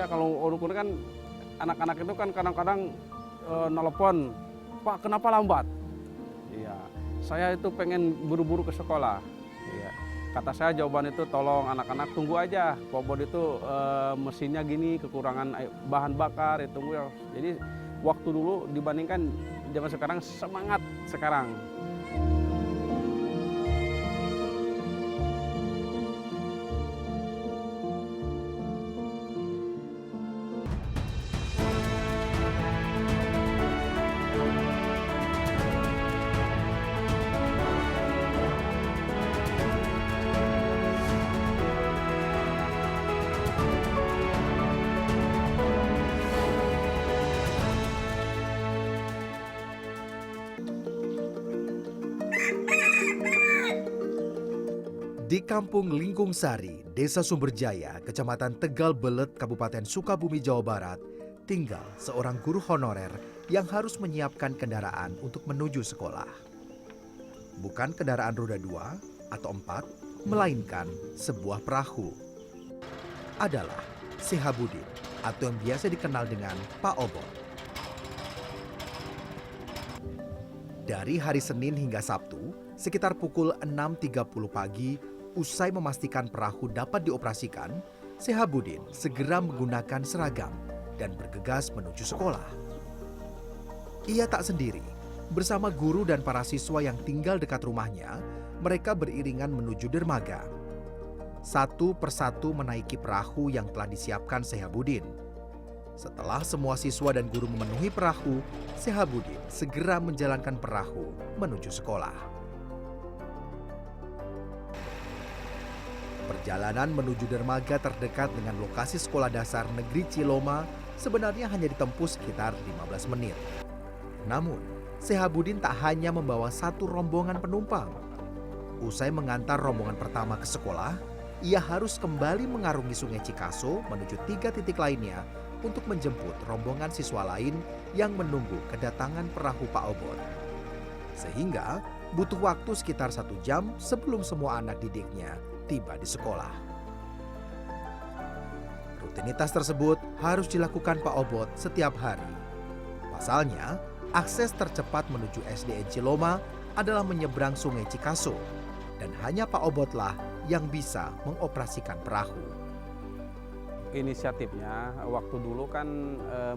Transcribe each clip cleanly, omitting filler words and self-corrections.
kalau urukur kan anak-anak itu kan kadang-kadang nelpon, "Pak, kenapa lambat?" Iya, saya itu pengen buru-buru ke sekolah. Iya. Kata saya jawaban itu, tolong anak-anak tunggu aja. Pak Obot itu mesinnya gini, kekurangan bahan bakar, ya tunggu ya. Jadi waktu dulu dibandingkan zaman sekarang semangat sekarang. Di Kampung Lingkung Sari, Desa Sumberjaya, Kecamatan Tegal Belet, Kabupaten Sukabumi, Jawa Barat, tinggal seorang guru honorer yang harus menyiapkan kendaraan untuk menuju sekolah. Bukan kendaraan roda 2 atau 4, melainkan sebuah perahu. Adalah Sehabudin atau yang biasa dikenal dengan Pak Obot. Dari hari Senin hingga Sabtu, sekitar pukul 6.30 pagi, usai memastikan perahu dapat dioperasikan, Sehabudin segera menggunakan seragam dan bergegas menuju sekolah. Ia tak sendiri. Bersama guru dan para siswa yang tinggal dekat rumahnya, mereka beriringan menuju dermaga. Satu persatu menaiki perahu yang telah disiapkan Sehabudin. Setelah semua siswa dan guru memenuhi perahu, Sehabudin segera menjalankan perahu menuju sekolah. Perjalanan menuju dermaga terdekat dengan lokasi sekolah dasar negeri Ciloma sebenarnya hanya ditempuh sekitar 15 menit. Namun, Sehabudin tak hanya membawa satu rombongan penumpang. Usai mengantar rombongan pertama ke sekolah, ia harus kembali mengarungi Sungai Cikaso menuju 3 titik lainnya untuk menjemput rombongan siswa lain yang menunggu kedatangan perahu Pak Obot. Sehingga butuh waktu sekitar 1 jam sebelum semua anak didiknya tiba di sekolah. Rutinitas tersebut harus dilakukan Pak Obot setiap hari. Pasalnya, akses tercepat menuju SDN Ciloma adalah menyeberang Sungai Cikaso, dan hanya Pak Obotlah yang bisa mengoperasikan perahu. Inisiatifnya waktu dulu kan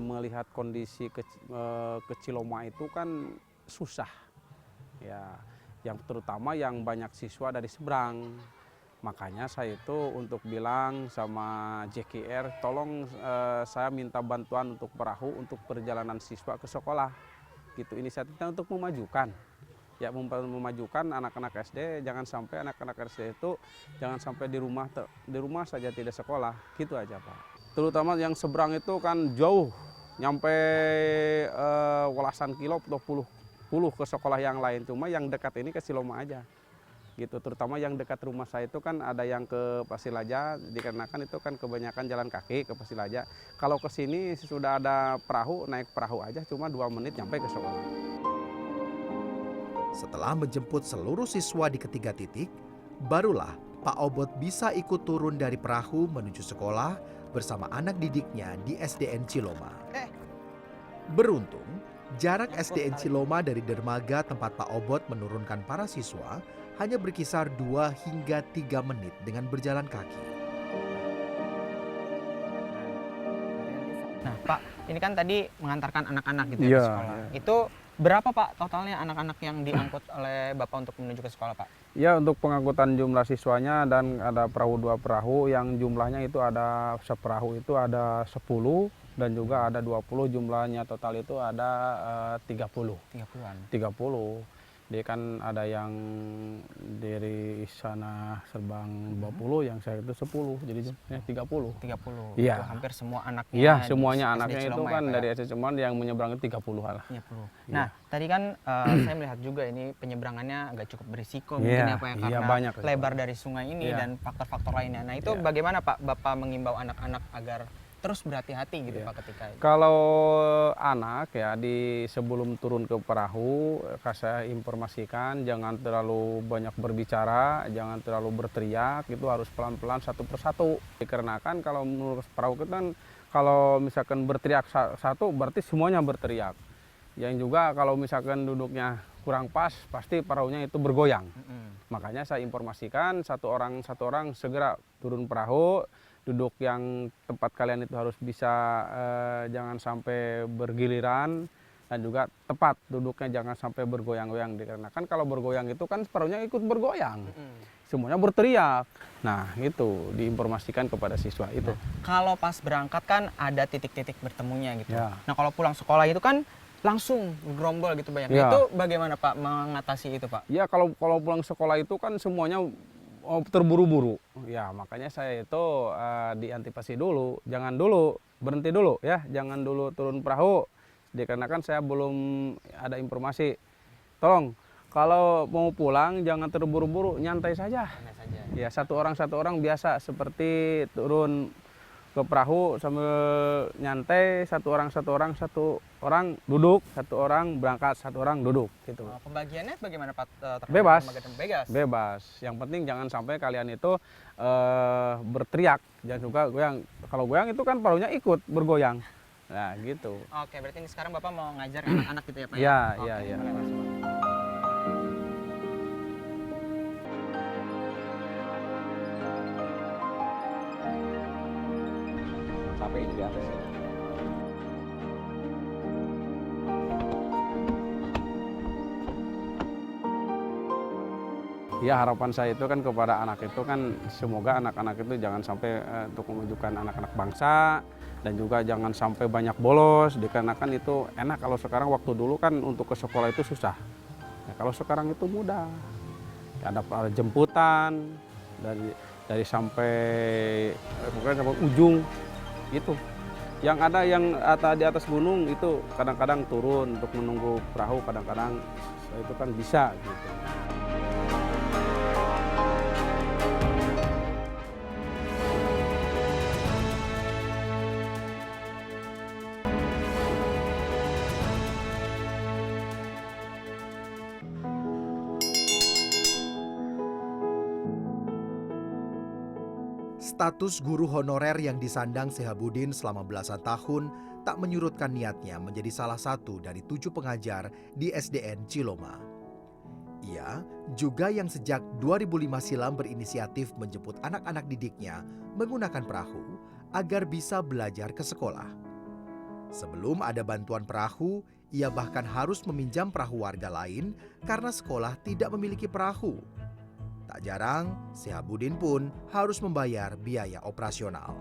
melihat kondisi ke Ciloma itu kan susah. Ya, yang terutama yang banyak siswa dari seberang. Makanya saya itu untuk bilang sama JKR, tolong saya minta bantuan untuk perahu untuk perjalanan siswa ke sekolah. Gitu inisiatifnya untuk memajukan. Ya, memajukan anak-anak SD, jangan sampai anak-anak SD itu jangan sampai di rumah saja tidak sekolah, gitu aja Pak. Terutama yang seberang itu kan jauh, nyampe belasan kilo atau puluh ke sekolah yang lain, cuma yang dekat ini ke Ciloma aja. Gitu, terutama yang dekat rumah saya itu kan ada yang ke Pasilaja, dikarenakan itu kan kebanyakan jalan kaki ke Pasilaja. Kalau ke sini sudah ada perahu, naik perahu aja cuma 2 menit nyampe ke sekolah. Setelah menjemput seluruh siswa di ketiga titik, barulah Pak Obot bisa ikut turun dari perahu menuju sekolah bersama anak didiknya di SDN Ciloma. Beruntung, jarak SDN Ciloma dari dermaga tempat Pak Obot menurunkan para siswa hanya berkisar 2 hingga 3 menit dengan berjalan kaki. Nah Pak, ini kan tadi mengantarkan anak-anak gitu ya ke sekolah. Iya. Itu berapa Pak totalnya anak-anak yang diangkut oleh Bapak untuk menuju ke sekolah Pak? Ya, untuk pengangkutan jumlah siswanya dan ada perahu 2 perahu yang jumlahnya itu ada seperahu itu ada 10 dan juga ada 20, jumlahnya total itu ada 30. 30-an. 30. Dia kan ada yang dari sana Serbang 20, yang saya itu 10, jadi jumlahnya 30. 30. Iya. Itu hampir semua anaknya. Iya, di semuanya SD anaknya itu Ciloma ya, kan Pak, ya? dari SD Ciloma yang menyeberang itu 30 lah. 30. Iya. Nah, tadi kan saya melihat juga ini penyeberangannya agak cukup berisiko mungkin ya Pak ya, Iya, karena banyak lebar dari sungai ini Iya. dan faktor-faktor lainnya. Nah, itu Iya. bagaimana Pak Bapak mengimbau anak-anak agar terus berhati-hati gitu Iya. Pak ketika itu? Kalau anak ya sebelum turun ke perahu, saya informasikan jangan terlalu banyak berbicara, jangan terlalu berteriak, itu harus pelan-pelan satu persatu. Dikarenakan kalau menurut perahu itu kan kalau misalkan berteriak satu berarti semuanya berteriak. Yang juga kalau misalkan duduknya kurang pas pasti perahunya itu bergoyang. Makanya saya informasikan satu orang segera turun perahu, duduk yang tempat kalian itu harus bisa jangan sampai bergiliran, dan juga tepat duduknya jangan sampai bergoyang-goyang, dikarenakan kalau bergoyang itu kan perahunya ikut bergoyang. Semuanya berteriak. Nah, itu diinformasikan kepada siswa itu. Kalau pas berangkat kan ada titik-titik bertemunya gitu. Ya. Nah, kalau pulang sekolah itu kan langsung gerombol gitu banyak. Ya. Itu bagaimana Pak mengatasi itu, Pak? Ya, kalau pulang sekolah itu kan semuanya terburu-buru. Ya, makanya saya itu diantisipasi dulu, jangan dulu, berhenti dulu ya, jangan dulu turun perahu. Dikarenakan saya belum ada informasi. Tolong kalau mau pulang jangan terburu-buru, nyantai saja. Ya, satu orang biasa seperti turun ke perahu sambil nyantai, satu orang duduk, satu orang berangkat, satu orang duduk gitu. Pembagiannya bagaimana Pak? Bebas. Bebas. Bebas. Yang penting jangan sampai kalian itu berteriak, jangan juga goyang. Kalau goyang itu kan perahunya ikut bergoyang. Nah, gitu. Oke, berarti sekarang Bapak mau ngajar anak-anak gitu ya, Pak? Iya, Oke, iya, iya. boleh masuk, Pak. Sampai di atas ya. Ya, harapan saya itu kan kepada anak itu kan semoga anak-anak itu jangan sampai untuk memajukan anak-anak bangsa, dan juga jangan sampai banyak bolos, dikarenakan itu enak kalau sekarang, waktu dulu kan untuk ke sekolah itu susah. Ya, kalau sekarang itu mudah. Ada jemputan dari sampai pokoknya sampai ujung itu. Yang ada di atas gunung itu kadang-kadang turun untuk menunggu perahu, kadang-kadang itu kan bisa gitu. Status guru honorer yang disandang Sehabudin selama belasan tahun tak menyurutkan niatnya menjadi salah satu dari 7 pengajar di SDN Ciloma. Ia juga yang sejak 2005 silam berinisiatif menjemput anak-anak didiknya menggunakan perahu agar bisa belajar ke sekolah. Sebelum ada bantuan perahu, ia bahkan harus meminjam perahu warga lain karena sekolah tidak memiliki perahu. Tak jarang, Sehabudin pun harus membayar biaya operasional.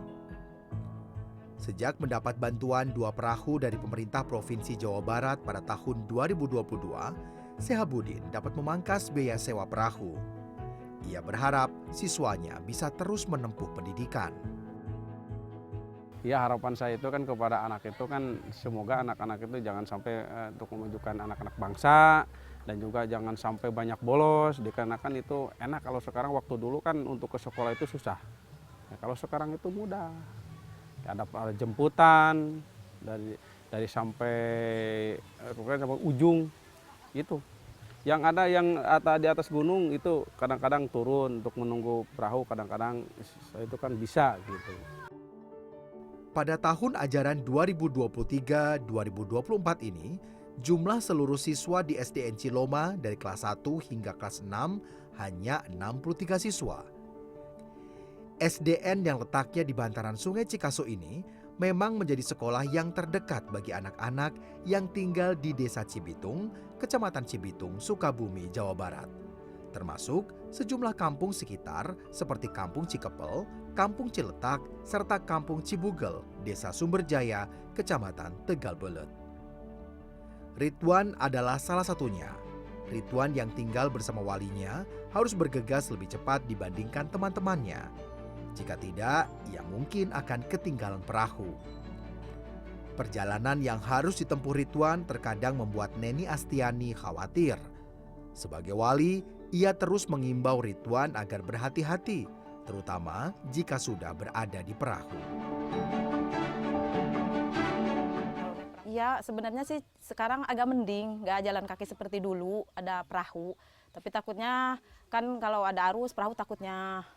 Sejak mendapat bantuan 2 perahu dari pemerintah Provinsi Jawa Barat pada tahun 2022, Sehabudin dapat memangkas biaya sewa perahu. Ia berharap siswanya bisa terus menempuh pendidikan. Ya, harapan saya itu kan kepada anak itu kan semoga anak-anak itu jangan sampai untuk memajukan anak-anak bangsa, dan juga jangan sampai banyak bolos, dikarenakan itu enak kalau sekarang, waktu dulu kan untuk ke sekolah itu susah. Ya, kalau sekarang itu mudah. Ada jemputan dari sampai pokoknya sampai ujung itu. Yang ada di atas gunung itu kadang-kadang turun untuk menunggu perahu, kadang-kadang itu kan bisa gitu. Pada tahun ajaran 2023-2024 ini, jumlah seluruh siswa di SDN Ciloma dari kelas 1 hingga kelas 6 hanya 63 siswa. SDN yang letaknya di bantaran Sungai Cikaso ini memang menjadi sekolah yang terdekat bagi anak-anak yang tinggal di Desa Cibitung, Kecamatan Cibitung, Sukabumi, Jawa Barat. Termasuk sejumlah kampung sekitar seperti Kampung Cikepel, Kampung Ciletak, serta Kampung Cibugel, Desa Sumberjaya, Kecamatan Tegal Belet. Ridwan adalah salah satunya. Ridwan yang tinggal bersama walinya harus bergegas lebih cepat dibandingkan teman-temannya. Jika tidak, ia mungkin akan ketinggalan perahu. Perjalanan yang harus ditempuh Ridwan terkadang membuat Neni Astiani khawatir. Sebagai wali, ia terus mengimbau Ridwan agar berhati-hati, terutama jika sudah berada di perahu. Ya, sebenarnya sih sekarang agak mending, nggak jalan kaki seperti dulu, ada perahu. Tapi takutnya kan kalau ada arus, perahu takutnya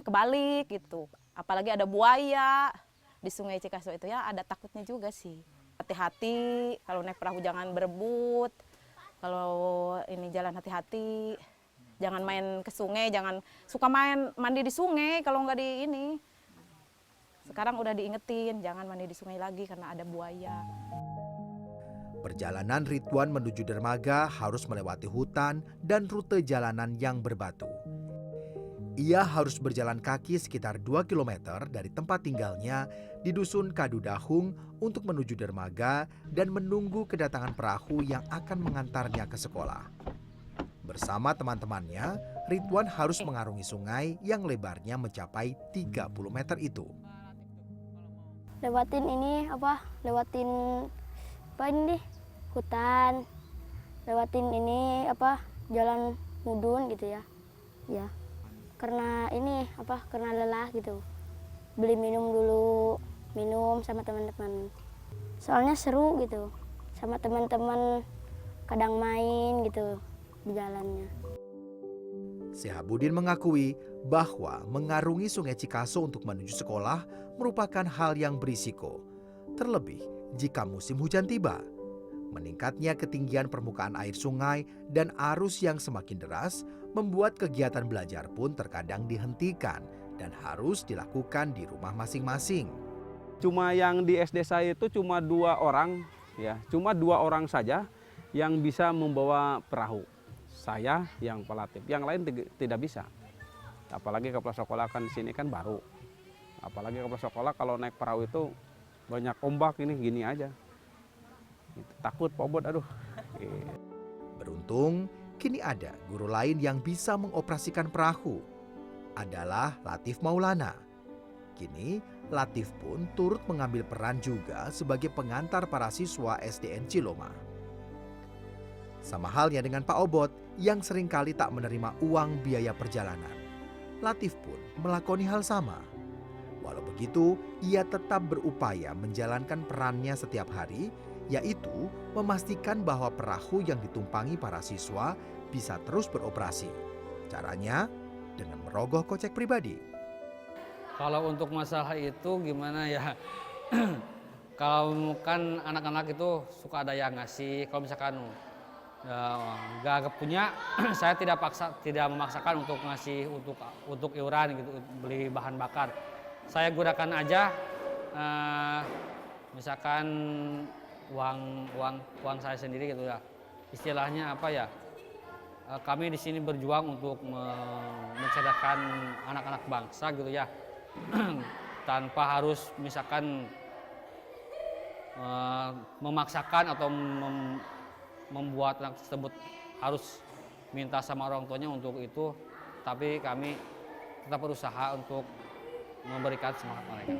kebalik gitu. Apalagi ada buaya. di Sungai Cikaso itu ya ada takutnya juga sih. Hati-hati kalau naik perahu, jangan berebut. Kalau ini jalan hati-hati. Jangan main ke sungai, jangan suka mandi di sungai kalau nggak di ini. Sekarang udah diingetin, jangan mandi di sungai lagi karena ada buaya. Perjalanan Ridwan menuju dermaga harus melewati hutan dan rute jalanan yang berbatu. Ia harus berjalan kaki sekitar 2 km dari tempat tinggalnya di Dusun Kadudahung untuk menuju dermaga dan menunggu kedatangan perahu yang akan mengantarnya ke sekolah. Bersama teman-temannya, Ridwan harus mengarungi sungai yang lebarnya mencapai 30 meter itu. Lewatin hutan, lewatin jalan mudun gitu ya. Ya. Karena karena lelah gitu. Beli minum dulu, minum sama teman-teman. Soalnya seru gitu. Sama teman-teman kadang main gitu di jalannya. Sehabudin mengakui bahwa mengarungi Sungai Cikaso untuk menuju sekolah merupakan hal yang berisiko, terlebih jika musim hujan tiba. Meningkatnya ketinggian permukaan air sungai dan arus yang semakin deras membuat kegiatan belajar pun terkadang dihentikan dan harus dilakukan di rumah masing-masing. Cuma yang di SD saya itu cuma 2 orang, ya, cuma 2 orang saja yang bisa membawa perahu. Saya yang pelatih, yang lain tidak bisa. Apalagi kepala sekolah kan di sini kan baru. Apalagi kepala sekolah kalau naik perahu itu banyak ombak, ini gini aja. Takut Pak Obot, aduh. Beruntung kini ada guru lain yang bisa mengoperasikan perahu. Adalah Latif Maulana. Kini Latif pun turut mengambil peran juga sebagai pengantar para siswa SDN Ciloma. Sama halnya dengan Pak Obot yang seringkali tak menerima uang biaya perjalanan. Latif pun melakoni hal sama. Walau begitu, ia tetap berupaya menjalankan perannya setiap hari, yaitu memastikan bahwa perahu yang ditumpangi para siswa bisa terus beroperasi. Caranya dengan merogoh kocek pribadi. Kalau untuk masalah itu gimana ya? Kalau kan anak-anak itu suka ada yang ngasih, kalau misalkan gak punya, saya tidak memaksakan untuk ngasih untuk iuran gitu, beli bahan bakar. Saya gunakan aja misalkan uang saya sendiri gitu ya. Istilahnya apa ya? Kami di sini berjuang untuk mencerdaskan anak-anak bangsa gitu ya. Tanpa harus misalkan memaksakan atau membuat anak tersebut harus minta sama orang tuanya untuk itu, tapi kami tetap berusaha untuk memberikan semangat mereka.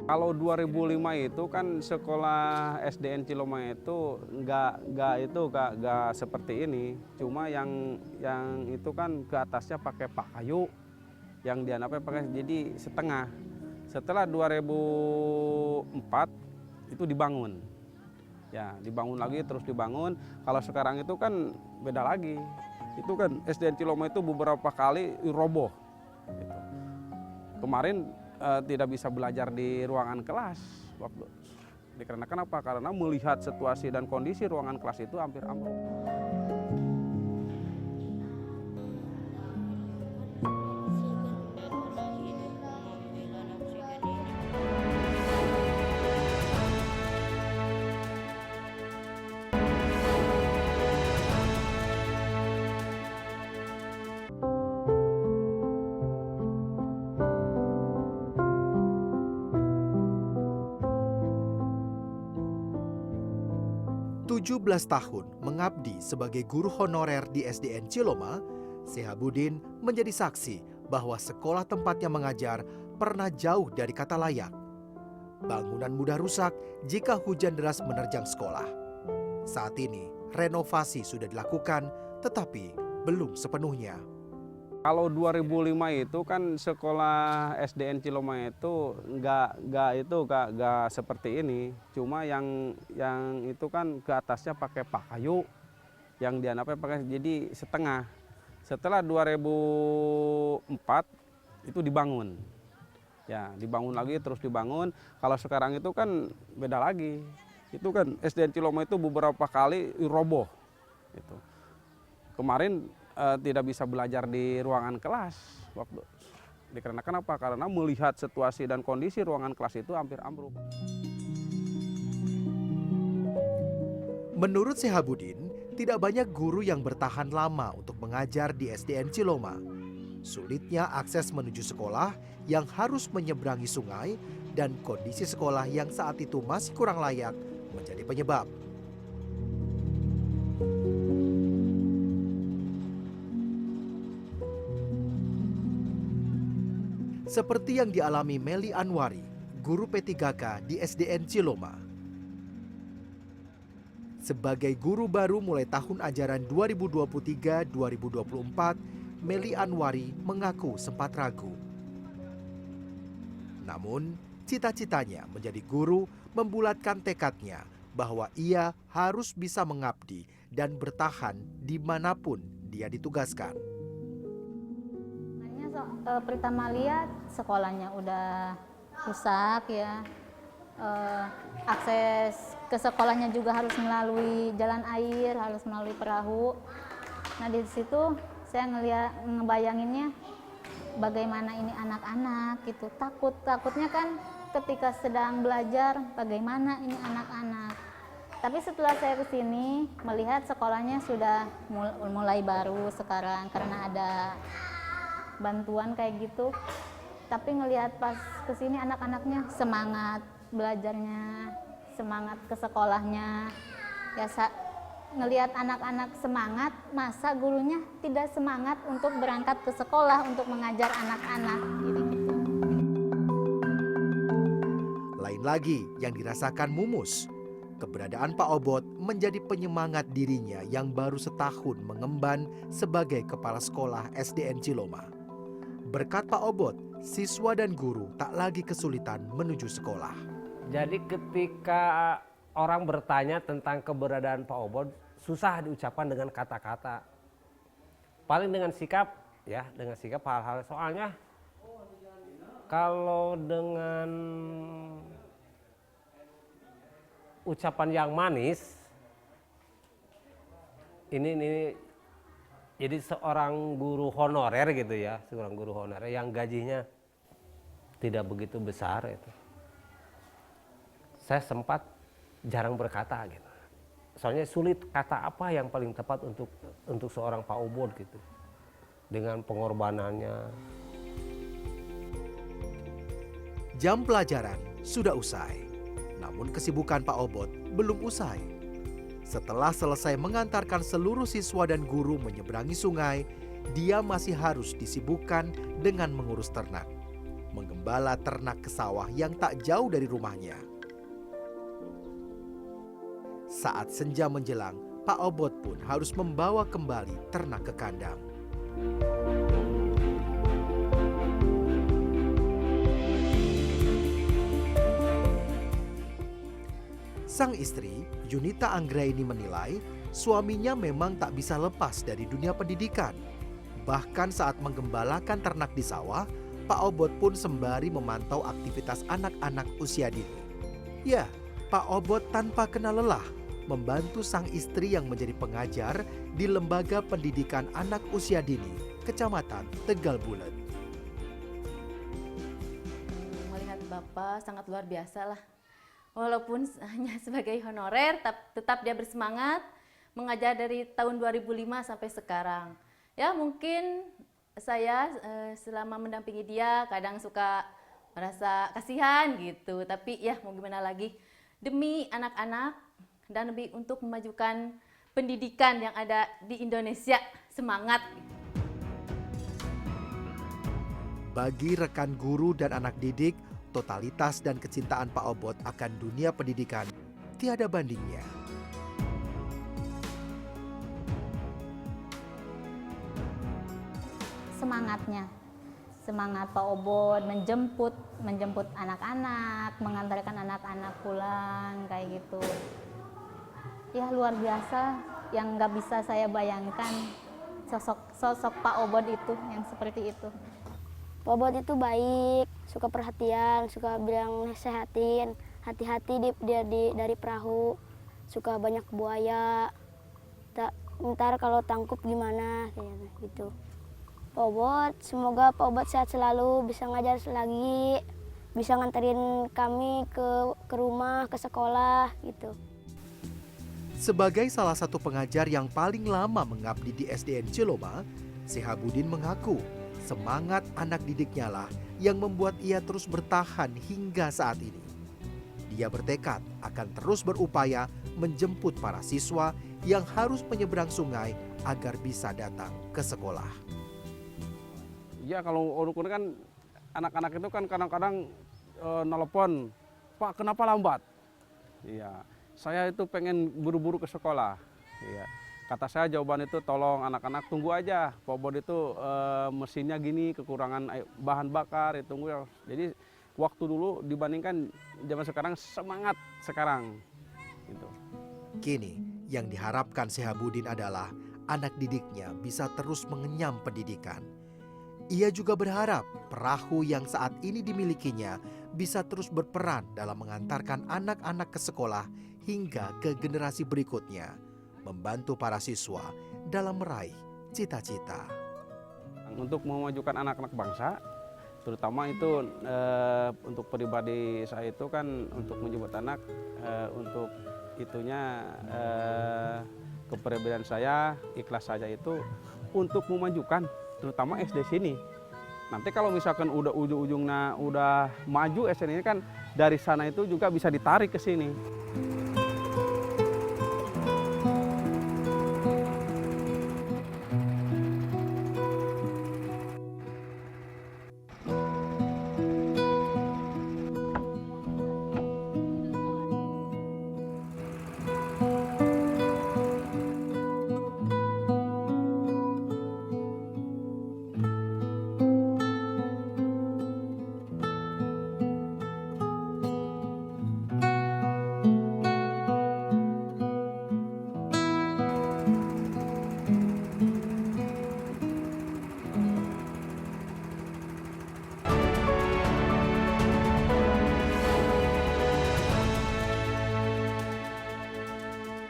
Kalau 2005 itu kan sekolah SDN Ciloma itu nggak seperti ini. Cuma yang itu kan ke atasnya pakai kayu, yang di anaknya pakai jadi setengah. Setelah 2004 itu dibangun. Ya, dibangun lagi terus dibangun. Kalau sekarang itu kan beda lagi. Itu kan SDN Ciloma itu beberapa kali roboh. Gitu. Kemarin tidak bisa belajar di ruangan kelas waktu. Dikarenakan apa? Karena melihat situasi dan kondisi ruangan kelas itu hampir ambruk. 17 tahun mengabdi sebagai guru honorer di SDN Ciloma, Sehabudin menjadi saksi bahwa sekolah tempatnya mengajar pernah jauh dari kata layak. Bangunan mudah rusak jika hujan deras menerjang sekolah. Saat ini, renovasi sudah dilakukan, tetapi belum sepenuhnya. Kalau 2005 itu kan sekolah SDN Ciloma itu nggak seperti ini. Cuma yang itu kan ke atasnya pakai kayu, yang dia apa pakai jadi setengah. Setelah 2004 itu dibangun. Ya, dibangun lagi terus dibangun. Kalau sekarang itu kan beda lagi. Itu kan SDN Ciloma itu beberapa kali roboh. Itu. Kemarin tidak bisa belajar di ruangan kelas waktu dikarenakan apa? Karena melihat situasi dan kondisi ruangan kelas itu hampir ambruk. Menurut Sehabudin, tidak banyak guru yang bertahan lama untuk mengajar di SDN Ciloma. Sulitnya akses menuju sekolah yang harus menyeberangi sungai dan kondisi sekolah yang saat itu masih kurang layak menjadi penyebab. Seperti yang dialami Meli Anwari, guru P3K di SDN Ciloma. Sebagai guru baru mulai tahun ajaran 2023-2024, Meli Anwari mengaku sempat ragu. Namun, cita-citanya menjadi guru membulatkan tekadnya bahwa ia harus bisa mengabdi dan bertahan dimanapun dia ditugaskan. Pertama lihat sekolahnya udah rusak ya, akses ke sekolahnya juga harus melalui jalan air, harus melalui perahu. Nah di situ saya ngebayanginnya bagaimana ini anak-anak gitu, takutnya kan ketika sedang belajar bagaimana ini anak-anak. Tapi setelah saya kesini melihat sekolahnya sudah mulai baru sekarang karena ada bantuan kayak gitu. Tapi ngelihat pas kesini anak-anaknya semangat belajarnya, semangat ke sekolahnya. Ya ngelihat anak-anak semangat, masa gurunya tidak semangat untuk berangkat ke sekolah untuk mengajar anak-anak gitu. Lain lagi yang dirasakan Mumus. Keberadaan Pak Obot menjadi penyemangat dirinya yang baru setahun mengemban sebagai kepala sekolah SDN Ciloma. Berkat Pak Obot, siswa dan guru tak lagi kesulitan menuju sekolah. Jadi ketika orang bertanya tentang keberadaan Pak Obot, susah diucapkan dengan kata-kata. Paling dengan sikap, ya, dengan sikap hal-hal. Soalnya kalau dengan ucapan yang manis, ini jadi seorang guru honorer gitu ya, seorang guru honorer yang gajinya tidak begitu besar itu. Saya sempat jarang berkata gitu. Soalnya sulit kata apa yang paling tepat untuk seorang Pak Obot gitu. Dengan pengorbanannya. Jam pelajaran sudah usai. Namun kesibukan Pak Obot belum usai. Setelah selesai mengantarkan seluruh siswa dan guru menyeberangi sungai, dia masih harus disibukkan dengan mengurus ternak. Menggembala ternak ke sawah yang tak jauh dari rumahnya. Saat senja menjelang, Pak Obot pun harus membawa kembali ternak ke kandang. Sang istri, Yunita Anggraini menilai suaminya memang tak bisa lepas dari dunia pendidikan. Bahkan saat menggembalakan ternak di sawah, Pak Obot pun sembari memantau aktivitas anak-anak usia dini. Ya, Pak Obot tanpa kenal lelah membantu sang istri yang menjadi pengajar di Lembaga Pendidikan Anak Usia Dini, Kecamatan Tegal Bulet. Melihat Bapak sangat luar biasa lah. Walaupun hanya sebagai honorer, tetap dia bersemangat mengajar dari tahun 2005 sampai sekarang. Ya mungkin saya selama mendampingi dia kadang suka merasa kasihan gitu. Tapi ya mau gimana lagi, demi anak-anak dan lebih untuk memajukan pendidikan yang ada di Indonesia, semangat. Bagi rekan guru dan anak didik, totalitas dan kecintaan Pak Obot akan dunia pendidikan tiada bandingnya. Semangatnya, semangat Pak Obot menjemput anak-anak, mengantarkan anak-anak pulang kayak gitu. Ya luar biasa yang nggak bisa saya bayangkan, sosok Pak Obot itu yang seperti itu. Pak Obot itu baik, suka perhatian, suka bilang nasehatin, hati-hati dari perahu, suka banyak buaya, ntar kalau tangkup gimana, kayak gitu. Pak Obot, semoga Pak Obot sehat selalu, bisa ngajar lagi, bisa nganterin kami ke rumah, ke sekolah, gitu. Sebagai salah satu pengajar yang paling lama mengabdi di SDN Ciloma, Sehabudin mengaku semangat anak didiknya lah yang membuat ia terus bertahan hingga saat ini. Dia bertekad akan terus berupaya menjemput para siswa yang harus menyeberang sungai agar bisa datang ke sekolah. Ya kalau uruk kan anak-anak itu kan kadang-kadang nelpon, Pak kenapa lambat? Iya, saya itu pengen buru-buru ke sekolah. Iya. Kata saya jawaban itu tolong anak-anak tunggu aja. Pak Obot itu mesinnya gini, kekurangan bahan bakar, tunggu ya. Jadi waktu dulu dibandingkan zaman sekarang semangat sekarang. Gitu. Kini yang diharapkan Sehabudin adalah anak didiknya bisa terus mengenyam pendidikan. Ia juga berharap perahu yang saat ini dimilikinya bisa terus berperan dalam mengantarkan anak-anak ke sekolah hingga ke generasi berikutnya, membantu para siswa dalam meraih cita-cita. Untuk memajukan anak-anak bangsa, terutama itu untuk pribadi saya itu kan untuk menjemput anak, untuk itunya kepribadian saya, ikhlas saja itu untuk memajukan terutama SD sini. Nanti kalau misalkan udah ujung-ujungnya udah maju SD ini kan dari sana itu juga bisa ditarik ke sini.